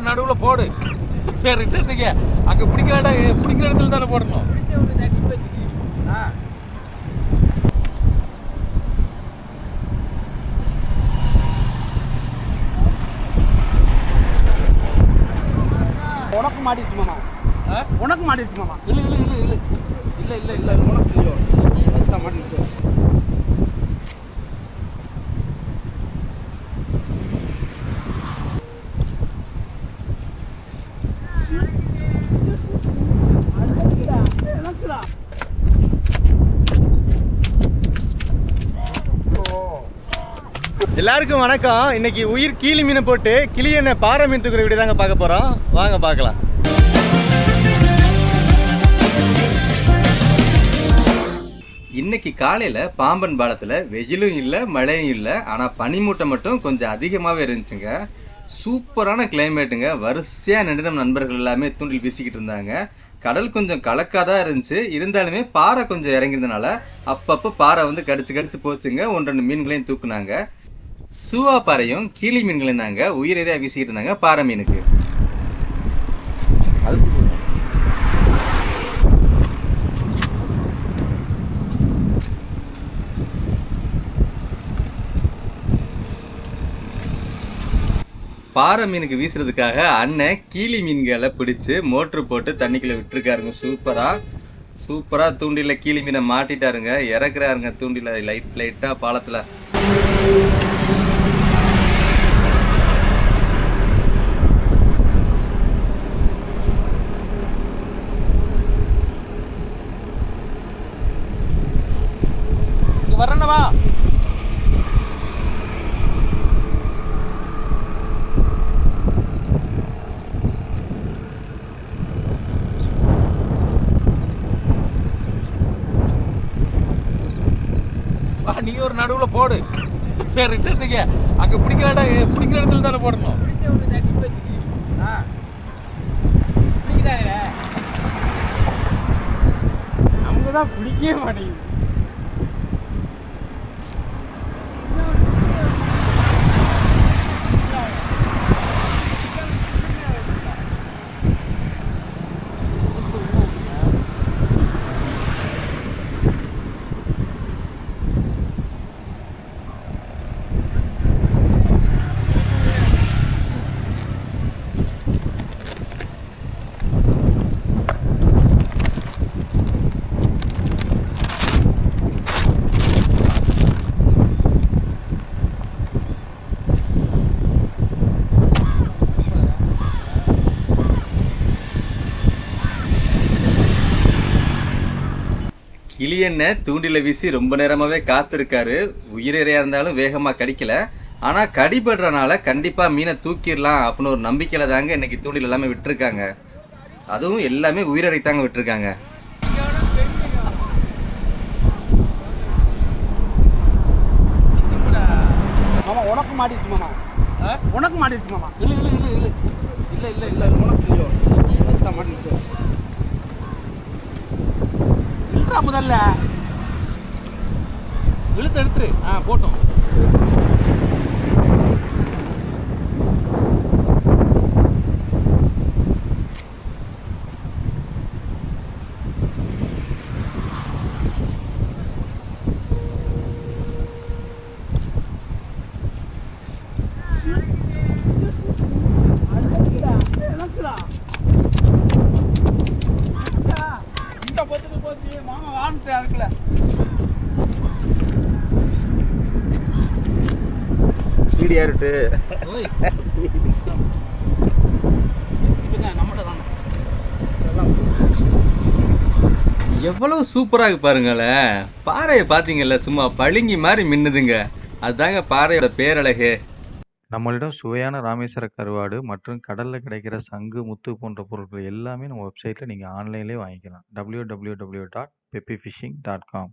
ஒரு நடுவுல போடு. வேற ரிட்டர்ஸுக்கு அங்க பிடிக்கிற இடத்துல தானே போடணும். உனக்கு மாட்டிச்சு மாமா. உனக்கு மாட்டிச்சு மாமா. இல்லை இல்லை இல்லை இல்லை இல்லை இல்லை இல்லை உனக்கு இல்லையோ மாட்டிச்சு. எல்லாருக்கும் வணக்கம். இன்னைக்கு உயிர் கீழி மீனை போட்டு கிளி எண்ணெய் பாறை மீன் தூக்குற வீடியோ தாங்க பார்க்க போகிறோம். வாங்க பார்க்கலாம். இன்னைக்கு காலையில் பாம்பன் பாலத்தில் வெயிலும் இல்லை மழையும் இல்லை, ஆனால் பனிமூட்டை மட்டும் கொஞ்சம் அதிகமாகவே இருந்துச்சுங்க. சூப்பரான கிளைமேட்டுங்க. வரிசையாக நின்று நம்ம நண்பர்கள் எல்லாமே தூண்டில் வீசிக்கிட்டு இருந்தாங்க. கடல் கொஞ்சம் கலக்காதான் இருந்துச்சு, இருந்தாலுமே பாறை கொஞ்சம் இறங்கிருந்தனால அப்பப்போ பாறை வந்து கடிச்சு போச்சுங்க. 1-2 மீன்களையும் தூக்குனாங்க. சூவா பாறையும் கீழி மீன்களையும் தாங்க உயிரியா வீசிக்கிட்டு இருந்தாங்க பாறை மீனுக்கு. பாறை மீனுக்கு வீசுறதுக்காக அண்ணன் கீழி மீன்களை பிடிச்சு மோட்ரு போட்டு தண்ணிக்குள்ள விட்டுருக்காருங்க. சூப்பரா தூண்டில கீழி மீனை மாட்டிட்டாருங்க. இறக்குறாருங்க தூண்டில லைட்டா பாலத்துல. வரணுவா நீ ஒரு நடுவுல போடு. வேற ரிட்டர்ஸுக்கு அங்க பிடிக்கிற இடத்துல தானே போடணும். அவங்க தான் பிடிக்கவே மாட்டேங்குது. கிளி எண்ணெய் தூண்டில வீசி ரொம்ப நேரமாவே காத்திருக்காரு. உயிரிறையா இருந்தாலும் வேகமா கடிக்கல. ஆனா கடிபடுறனால கண்டிப்பா மீனை தூக்கிடலாம் அப்படின்னு ஒரு நம்பிக்கையில தாங்க இன்னைக்கு தூண்டில் எல்லாமே விட்டுருக்காங்க. அதுவும் எல்லாமே உயிரிறை தாங்க விட்டுருக்காங்க. மாமா உனக்கு மாட்டிச்சு மாமா. உனக்கு மாட்டிச்சு மாமா. இல்லை இல்லை இல்லை இல்லை இல்லை இல்லை இல்லை உனக்கு இல்லையோ மாட்டிச்சு. முதல்ல இழுத்து எடுத்துரு. போட்டோம். மாமா வாங்கிட்டு அதுக்குள்ள சீடியாருட்டு எவ்வளவு சூப்பரா இருக்கு பாருங்களேன். பாறையை பாத்தீங்கல்ல, சும்மா பளிங்கி மாதிரி மின்னுதுங்க. அதுதாங்க பாறையோட பேரழகு. நம்மளிடம் சுவையான ராமேஸ்வர கருவாடு மற்றும் கடல்ல கிடைக்கிற சங்கு, முத்து போன்ற பொருட்கள் எல்லாமே நம்ம வெப்சைட்ல நீங்க ஆன்லைன்லயே வாங்கிக்கலாம். www.peppyfishing.com